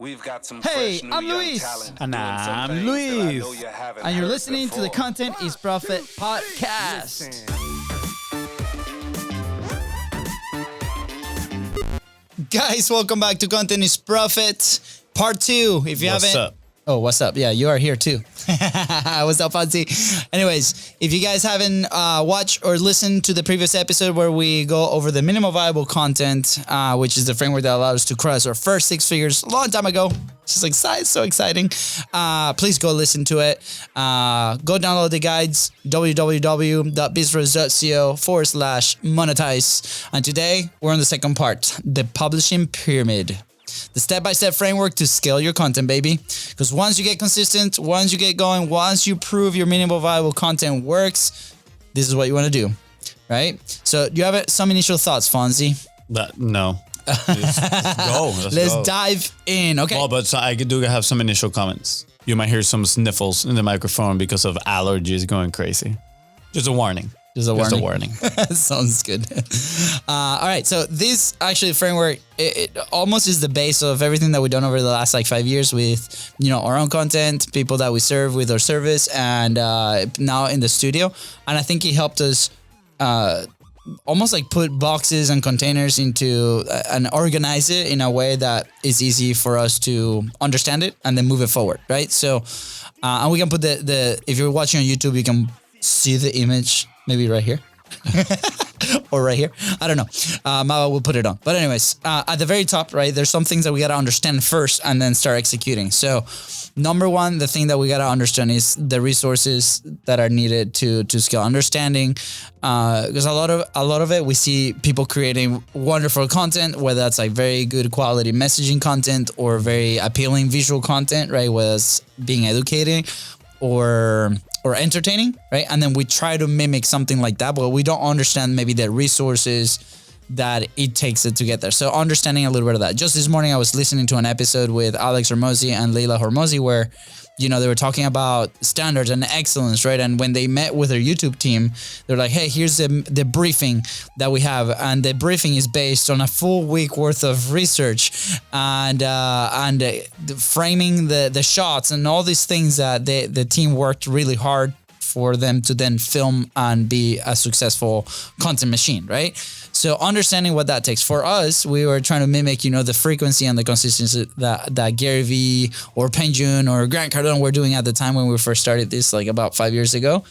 We've got some Hey, fresh new I'm young Luis. talent And doing some I'm things that I Luis. know you haven't And you're heard listening to the before. Content is Profit podcast. Guys, welcome back to Content is Profit part 2. If you What's haven't... up? Oh, what's up? Yeah, you are here too. What's up, Fonzie? Anyways, if you guys haven't watched or listened to the previous episode where we go over the minimum viable content, which is the framework that allowed us to cross our first 6 figures a long time ago. It's just so exciting. Please go listen to it. Go download the guides, www.bistros.co/monetize. And today, we're on the second part, the publishing pyramid. The step-by-step framework to scale your content, baby. Because once you get consistent, once you get going, once you prove your minimum viable content works, this is what you want to do, right? So do you have some initial thoughts, Fonzie? No. Let's go. Let's go. dive in. Okay. Well, but so I do have some initial comments. You might hear some sniffles in the microphone because of allergies going crazy. Just a warning. Just a warning. Sounds good. All right. So this actually framework, it almost is the base of everything that we've done over the last 5 years with, our own content, people that we serve with our service, and now in the studio. And I think it helped us almost put boxes and containers into and organize it in a way that is easy for us to understand it and then move it forward. Right. So, and we can put the if you're watching on YouTube, you can see the image. Maybe right here or right here. I don't know. Mava will put it on. But anyways, at the very top, right, there's some things that we got to understand first and then start executing. So number one, the thing that we got to understand is the resources that are needed to scale. Understanding, because a lot of it, we see people creating wonderful content, whether that's very good quality messaging content or very appealing visual content, right? Whether it's being educating or entertaining, right? And then we try to mimic something like that, but we don't understand maybe the resources that it takes to get there. So understanding a little bit of that. Just this morning, I was listening to an episode with Alex Leila Hormozi where, they were talking about standards and excellence, right? And when they met with their YouTube team, they're like, hey, here's the briefing that we have. And the briefing is based on a full week worth of research and framing the shots and all these things that the team worked really hard for them to then film and be a successful content machine, right? So understanding what that takes. For us, we were trying to mimic, the frequency and the consistency that Gary Vee or Penjun or Grant Cardone were doing at the time when we first started this, about 5 years ago,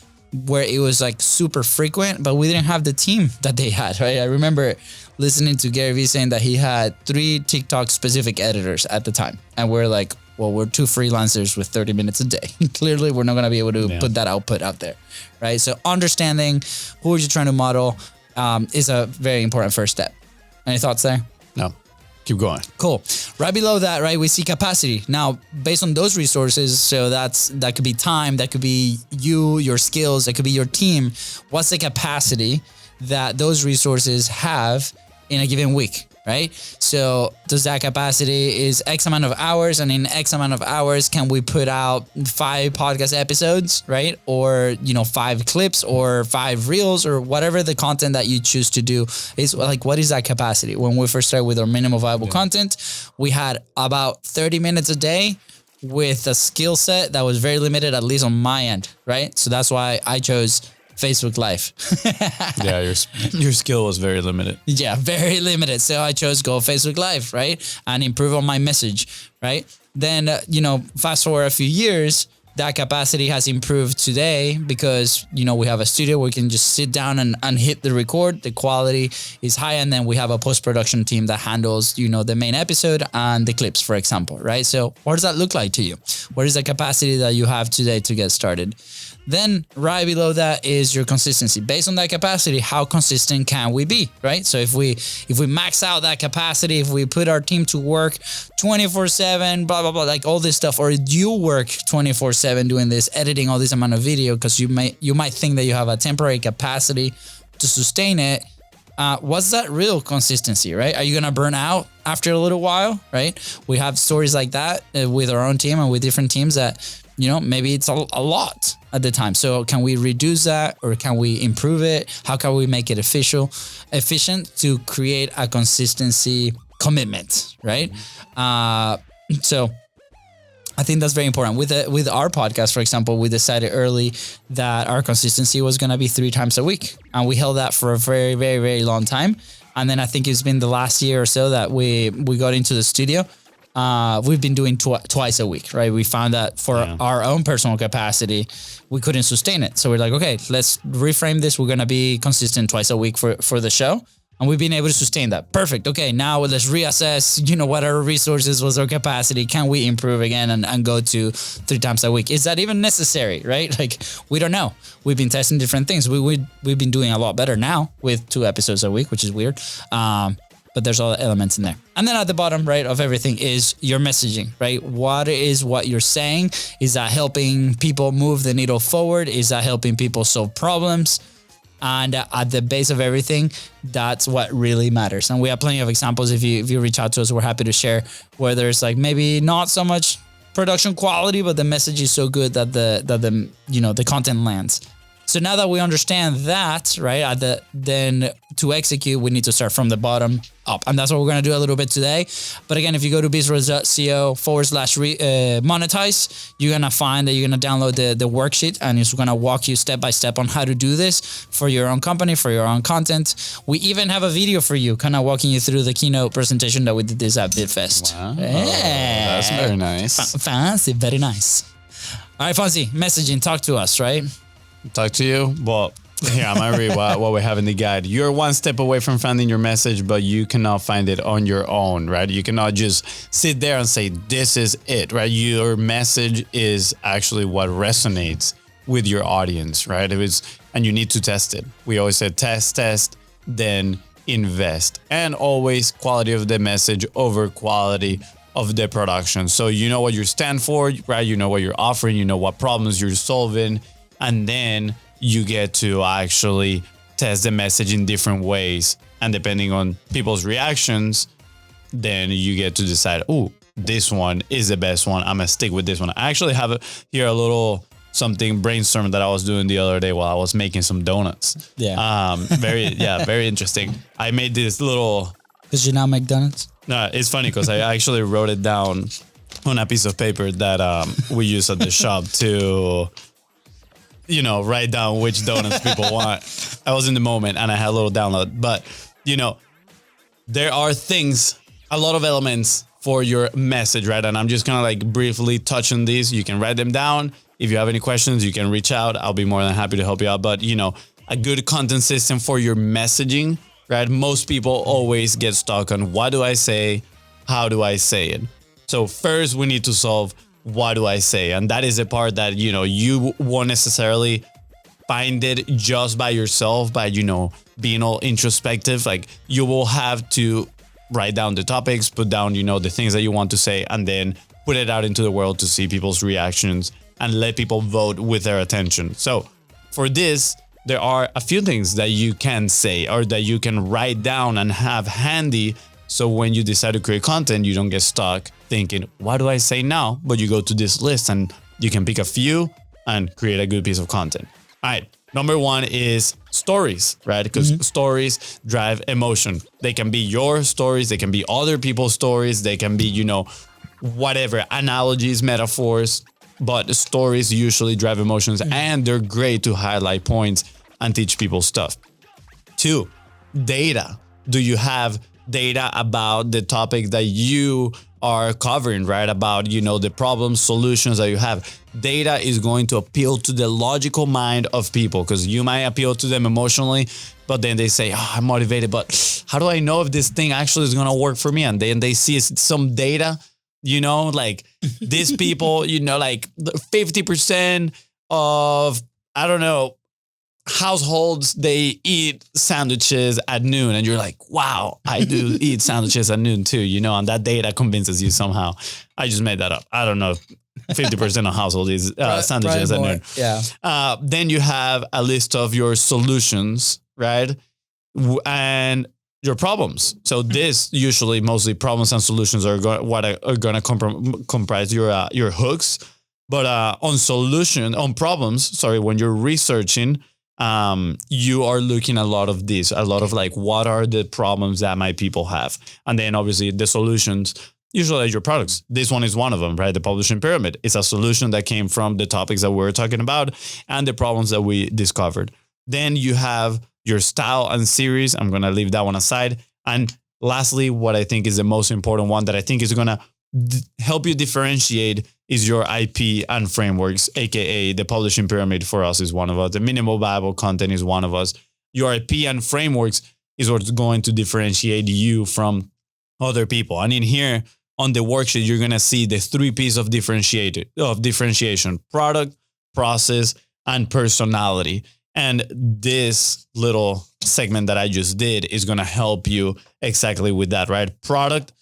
where it was super frequent, but we didn't have the team that they had, right? I remember listening to Gary Vee saying that he had 3 TikTok specific editors at the time. And we're like, well, we're 2 freelancers with 30 minutes a day. Clearly, we're not going to be able to put that output out there, right? So understanding who you're trying to model is a very important first step. Any thoughts there? No. Keep going. Cool. Right below that, right, we see capacity. Now, based on those resources, so that could be time, that could be you, your skills, that could be your team. What's the capacity that those resources have in a given week, right? So does that capacity is X amount of hours, and in X amount of hours, can we put out 5 podcast episodes, right? Or, 5 clips or 5 reels or whatever the content that you choose to do is what is that capacity? When we first started with our minimum viable content, we had about 30 minutes a day with a skill set that was very limited, at least on my end, right? So that's why I chose Facebook Live. Yeah, your skill was very limited. Yeah, very limited. So I chose go Facebook Live, right? And improve on my message, right? Then, fast forward a few years, that capacity has improved today because, we have a studio where we can just sit down and hit the record. The quality is high. And then we have a post-production team that handles, the main episode and the clips, for example, right? So what does that look like to you? What is the capacity that you have today to get started? Then right below that is your consistency. Based on that capacity, how consistent can we be, right? So if we max out that capacity, if we put our team to work 24/7, blah, blah, blah, all this stuff, or you work 24/7 doing this, editing all this amount of video, because you might think that you have a temporary capacity to sustain it. What's that real consistency, right? Are you going to burn out after a little while, right? We have stories like that with our own team and with different teams that, maybe it's a lot at the time. So can we reduce that, or can we improve it? How can we make it efficient to create a consistency commitment, right? So I think that's very important. With our podcast, for example, we decided early that our consistency was going to be 3 times a week. And we held that for a very, very, very long time. And then I think it's been the last year or so that we got into the studio. We've been doing twice a week, right? We found that for our own personal capacity, we couldn't sustain it. So we're like, okay, let's reframe this. We're going to be consistent twice a week for the show. And we've been able to sustain that. Perfect. Okay, now let's reassess, what our resources, was our capacity. Can we improve again and go to 3 times a week? Is that even necessary, right? Like, we don't know. We've been testing different things. We've been doing a lot better now with 2 episodes a week, which is weird. But there's all the elements in there. And then at the bottom, right, of everything is your messaging, right? What you're saying? Is that helping people move the needle forward? Is that helping people solve problems? And at the base of everything, that's what really matters. And we have plenty of examples. If you reach out to us, we're happy to share where there's like maybe not so much production quality, but the message is so good that the content lands. So now that we understand that, right, then to execute, we need to start from the bottom up. And that's what we're going to do a little bit today. But again, if you go to bizros.co/monetize, you're going to find that you're going to download the worksheet, and it's going to walk you step by step on how to do this for your own company, for your own content. We even have a video for you, kind of walking you through the keynote presentation that we did this at BitFest. Wow. Yeah. That's very nice. Fancy, very nice. All right, Fonzie, messaging, talk to us, right? Talk to you. Well, here, I'm going to read what we have in the guide. You're one step away from finding your message, but you cannot find it on your own, right? You cannot just sit there and say, this is it, right? Your message is actually what resonates with your audience, right? And you need to test it. We always say test, then invest. And always quality of the message over quality of the production. So you know what you stand for, right? You know what you're offering, you know what problems you're solving. And then you get to actually test the message in different ways. And depending on people's reactions, then you get to decide, oh, this one is the best one. I'm going to stick with this one. I actually have here a little something brainstorm that I was doing the other day while I was making some donuts. Yeah. Very interesting. I made this little... Did you now make donuts? No, it's funny because I actually wrote it down on a piece of paper that we use at the shop to... write down which donuts people want. I was in the moment and I had a little download, but there are a lot of elements for your message, right? And I'm just kind of like briefly touching these. You can write them down. If you have any questions, you can reach out. I'll be more than happy to help you out. But, a good content system for your messaging, right? Most people always get stuck on what do I say? How do I say it? So first we need to solve what do I say? And that is the part that, you won't necessarily find it just by yourself, by, being all introspective. Like you will have to write down the topics, put down, the things that you want to say, and then put it out into the world to see people's reactions and let people vote with their attention. So for this, there are a few things that you can say or that you can write down and have handy. So when you decide to create content, you don't get stuck thinking, what do I say now? But you go to this list and you can pick a few and create a good piece of content. All right. Number 1 is stories, right? Because stories drive emotion. They can be your stories. They can be other people's stories. They can be, whatever, analogies, metaphors. But stories usually drive emotions and they're great to highlight points and teach people stuff. 2, data. Do you have data about the topic that you are covering, right? About, the problems, solutions that you have. Data is going to appeal to the logical mind of people because you might appeal to them emotionally, but then they say, I'm motivated, but how do I know if this thing actually is going to work for me? And then they see some data, like these people, like 50% of, I don't know, households, they eat sandwiches at noon, and you're like, wow, I do eat sandwiches at noon too, and that data convinces you somehow. I just made that up. I don't know if 50% of households eat sandwiches at noon. Yeah. Then you have a list of your solutions, right? And your problems. So this usually mostly problems and solutions are what are going to comprise your hooks. But on problems, when you're researching, you are looking at a lot of like, what are the problems that my people have? And then obviously the solutions, usually your products. This one is one of them, right? The publishing pyramid is a solution that came from the topics that we were talking about and the problems that we discovered. Then you have your style and series. I'm going to leave that one aside. And lastly, what I think is the most important one that I think is going to help you differentiate is your IP and frameworks, aka the publishing pyramid for us is one of us. The minimal viable content is one of us. Your IP and frameworks is what's going to differentiate you from other people. And in here on the worksheet, you're going to see the 3 pieces of differentiation: product, process, and personality. And this little segment that I just did is going to help you exactly with that, right? Product,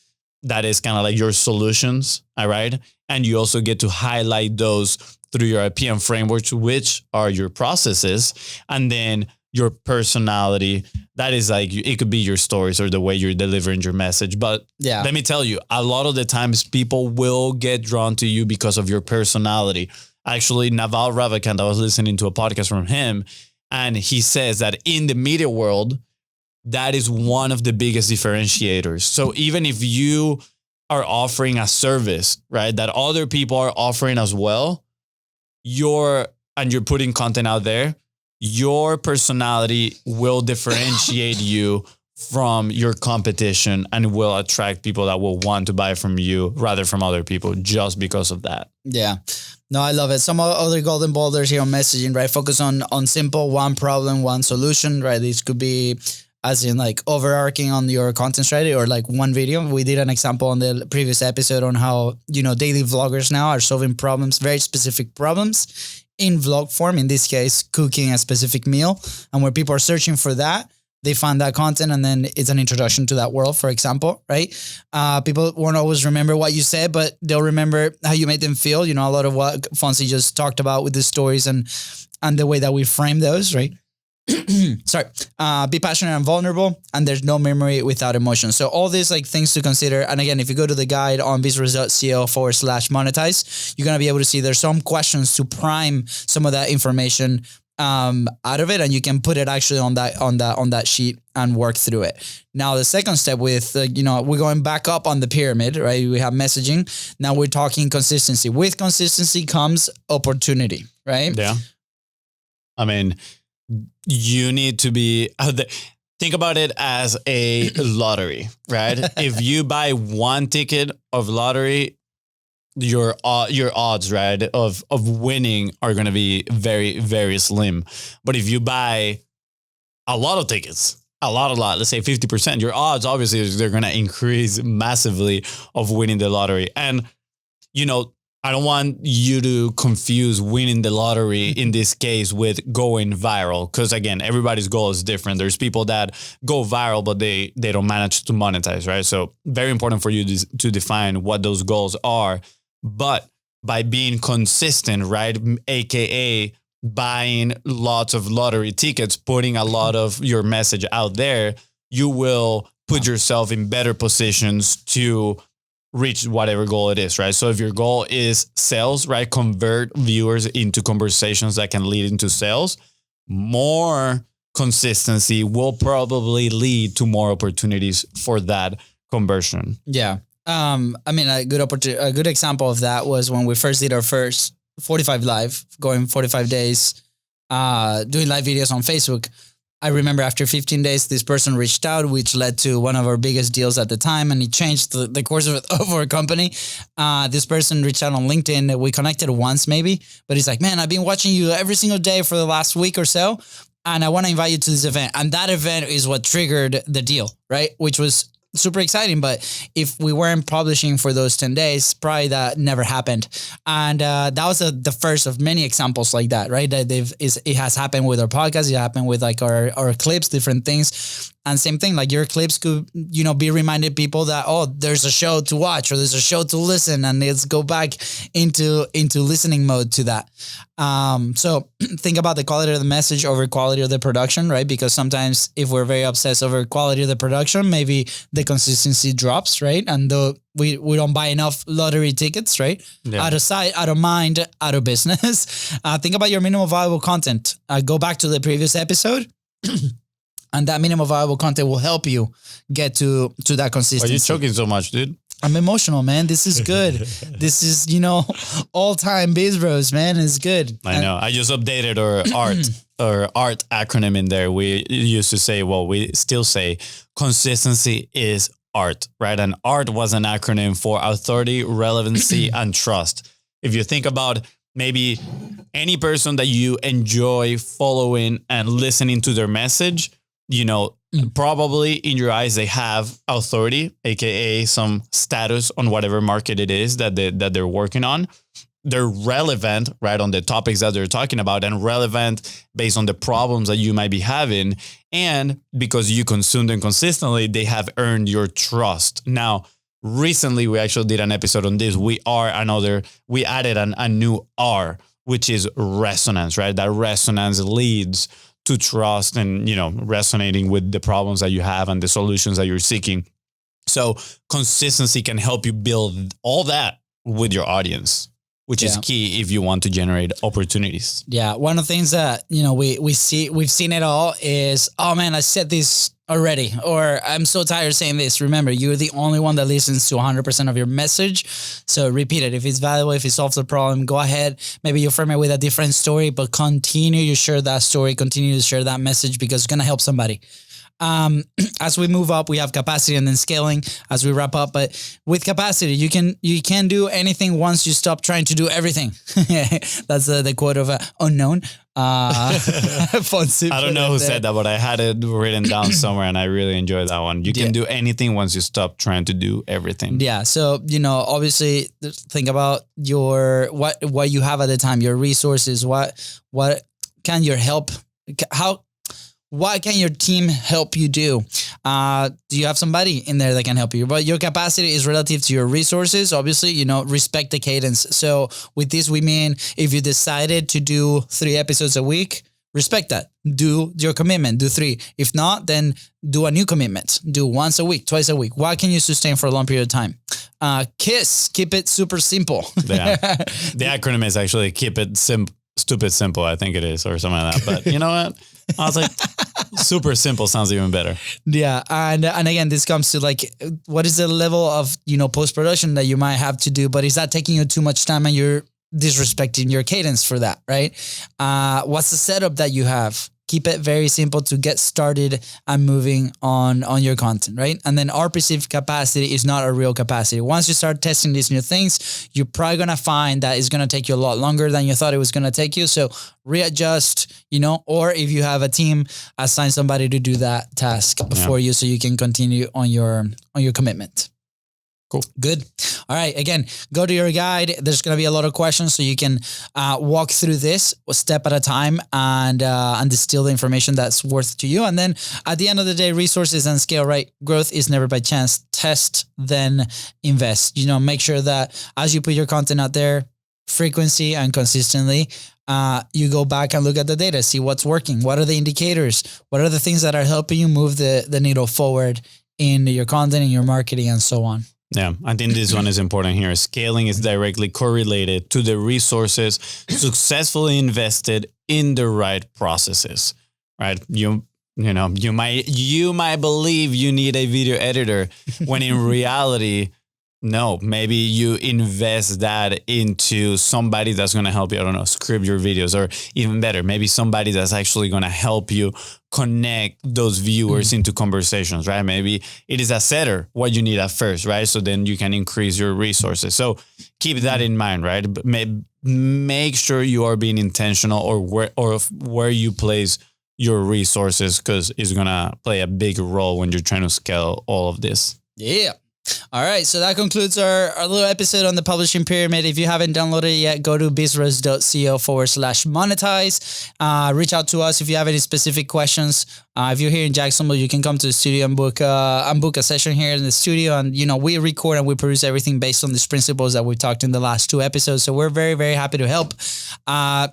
that is kind of like your solutions, all right? And you also get to highlight those through your IP and frameworks, which are your processes. And then your personality, that is like, it could be your stories or the way you're delivering your message. But yeah, let me tell you, a lot of the times people will get drawn to you because of your personality. Actually, Naval Ravikant, I was listening to a podcast from him, and he says that in the media world, that is one of the biggest differentiators. So even if you are offering a service, right, that other people are offering as well, you're putting content out there, your personality will differentiate you from your competition and will attract people that will want to buy from you rather from other people just because of that. Yeah. No, I love it. Some other golden boulders here on messaging, right? Focus on simple, one problem, one solution, right? This could be as in like overarching on your content strategy or like one video. We did an example on the previous episode on how, daily vloggers now are solving problems, very specific problems in vlog form. In this case, cooking a specific meal. And where people are searching for that, they find that content and then it's an introduction to that world, for example, right? People won't always remember what you said, but they'll remember how you made them feel. A lot of what Fonzie just talked about with the stories and the way that we frame those, right? Sorry. Be passionate and vulnerable, and there's no memory without emotion. So all these like things to consider. And again, if you go to the guide on bizresults.co/monetize, you're going to be able to see there's some questions to prime some of that information out of it, and you can put it actually on that sheet and work through it. Now, the second step with, we're going back up on the pyramid, right? We have messaging. Now we're talking consistency. With consistency comes opportunity, right? Yeah. I mean, you need to be, think about it as a lottery, right? If you buy one ticket of lottery, your odds, right, of winning are going to be very, very slim. But if you buy a lot of tickets, a lot, let's say 50%, your odds, obviously, they're going to increase massively of winning the lottery. And, I don't want you to confuse winning the lottery in this case with going viral. Because again, everybody's goal is different. There's people that go viral, but they don't manage to monetize, right? So very important for you to define what those goals are. But by being consistent, right? AKA buying lots of lottery tickets, putting a lot of your message out there, you will put yourself in better positions to reach whatever goal it is, right? So if your goal is sales, right? Convert viewers into conversations that can lead into sales, more consistency will probably lead to more opportunities for that conversion. Yeah. I mean, a good example of that was when we first did our first 45 live, going 45 days, doing live videos on Facebook. I remember after 15 days, this person reached out, which led to one of our biggest deals at the time, and it changed the course of our company. This person reached out on LinkedIn. We connected once maybe, but he's like, man, I've been watching you every single day for the last week or so, and I want to invite you to this event. And that event is what triggered the deal, right? Which was super exciting. But if we weren't publishing for those 10 days, probably that never happened. And that was the first of many examples like that, right? That it has happened with our podcast. It happened with like our clips, different things. And same thing, like your clips could, be reminded people that, oh, there's a show to watch or there's a show to listen, and let's go back into listening mode to that. So think about the quality of the message over quality of the production, right? Because sometimes if we're very obsessed over quality of the production, maybe the consistency drops, right? And though we don't buy enough lottery tickets, right? Yeah. Out of sight, out of mind, out of business. Think about your minimum viable content. Go back to the previous episode. And that minimum viable content will help you get to that consistency. Why are you choking so much, dude? I'm emotional, man. This is good. This is, all time Biz Bros, man. It's good. I know. I just updated our art acronym in there. We used to say, we still say consistency is art, right? And art was an acronym for authority, relevancy, and trust. If you think about maybe any person that you enjoy following and listening to their message, probably in your eyes, they have authority, aka some status on whatever market it is that they're working on. They're relevant, right, on the topics that they're talking about, and relevant based on the problems that you might be having. And because you consume them consistently, they have earned your trust. Now, recently, we actually did an episode on this. We added a new R, which is resonance, right? That resonance leads to trust and, resonating with the problems that you have and the solutions that you're seeking. So consistency can help you build all that with your audience, which is key if you want to generate opportunities. Yeah. One of the things that, we've seen it all is, oh man, I said this already, or I'm so tired of saying this. Remember, you're the only one that listens to 100% of your message. So repeat it. If it's valuable, if it solves the problem, go ahead. Maybe you frame it with a different story, but continue to share that story, continue to share that message, because it's going to help somebody. As we move up, we have capacity and then scaling as we wrap up. But with capacity, you can do anything once you stop trying to do everything. That's the quote of unknown. I don't know who said that, but I had it written down somewhere and I really enjoyed that one. You can do anything once you stop trying to do everything. Yeah. So, obviously think about what you have at the time, your resources, what can your help, what can your team help you do? Do you have somebody in there that can help you? But your capacity is relative to your resources. Obviously, respect the cadence. So with this, we mean if you decided to do 3 episodes a week, respect that. Do your commitment, do 3. If not, then do a new commitment. Do once a week, twice a week. What can you sustain for a long period of time? KISS, keep it super simple. Yeah. The acronym is actually keep it stupid simple, I think it is, or something like that. But you know what? I was like, super simple sounds even better. Yeah. And again, this comes to what is the level of, post-production that you might have to do, but is that taking you too much time and you're disrespecting your cadence for that, right? What's the setup that you have? Keep it very simple to get started and moving on your content, right? And then our perceived capacity is not a real capacity. Once you start testing these new things, you're probably going to find that it's going to take you a lot longer than you thought it was going to take you. So readjust, or if you have a team, assign somebody to do that task for you so you can continue on your commitment. Cool. Good. All right. Again, go to your guide. There's going to be a lot of questions, so you can walk through this a step at a time and distill the information that's worth to you. And then at the end of the day, resources and scale, right? Growth is never by chance. Test, then invest. Make sure that as you put your content out there, frequency and consistently, you go back and look at the data, see what's working. What are the indicators? What are the things that are helping you move the needle forward in your content, in your marketing, and so on? Yeah, I think this one is important here. Scaling is directly correlated to the resources successfully invested in the right processes, right? You might believe you need a video editor when in reality, no, maybe you invest that into somebody that's going to help you, I don't know, script your videos, or even better, maybe somebody that's actually going to help you connect those viewers into conversations, right? Maybe it is a setter, what you need at first, right? So then you can increase your resources. So keep that in mind, right? But make sure you are being intentional or where you place your resources, because it's going to play a big role when you're trying to scale all of this. Yeah. All right, so that concludes our little episode on the publishing pyramid. If you haven't downloaded it yet, go to bizros.co/monetize. Reach out to us if you have any specific questions. If you're here in Jacksonville, you can come to the studio and book a session here in the studio. And, we record and we produce everything based on these principles that we talked in the last 2 episodes. So we're very, very happy to help.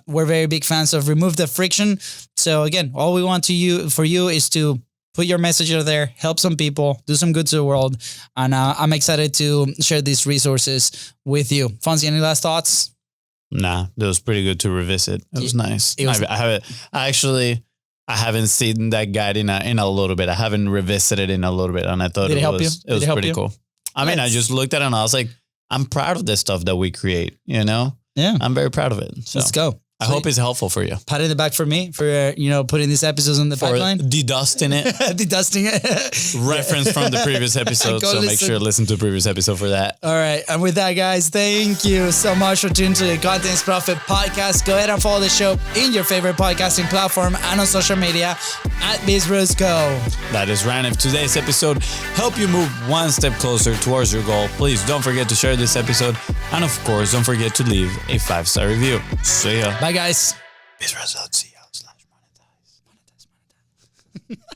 We're very big fans of remove the friction. So again, all we want for you is to put your message out there, help some people, do some good to the world. And I'm excited to share these resources with you. Fonzie, any last thoughts? Nah, that was pretty good to revisit. It was nice. I haven't seen that guide in a little bit. I haven't revisited in a little bit, and I thought it was pretty cool. I mean, I just looked at it and I was like, I'm proud of the stuff that we create, you know? Yeah. I'm very proud of it. So Let's go. I hope it's helpful for you. Pat in the back for me for, putting these episodes on the For pipeline. dedusting it. Dedusting it. Reference from the previous episode. Go So make listen. sure to listen to the previous episode for that. All right. And with that, guys, thank you so much for tuning to the Content is Profit podcast. Go ahead and follow the show in your favorite podcasting platform and on social media at BizBrosGo. That is Ryan. If today's episode helped you move one step closer towards your goal, please don't forget to share this episode. And of course, don't forget to leave a 5-star review. See ya. Bye, guys. BizBros.co/monetize.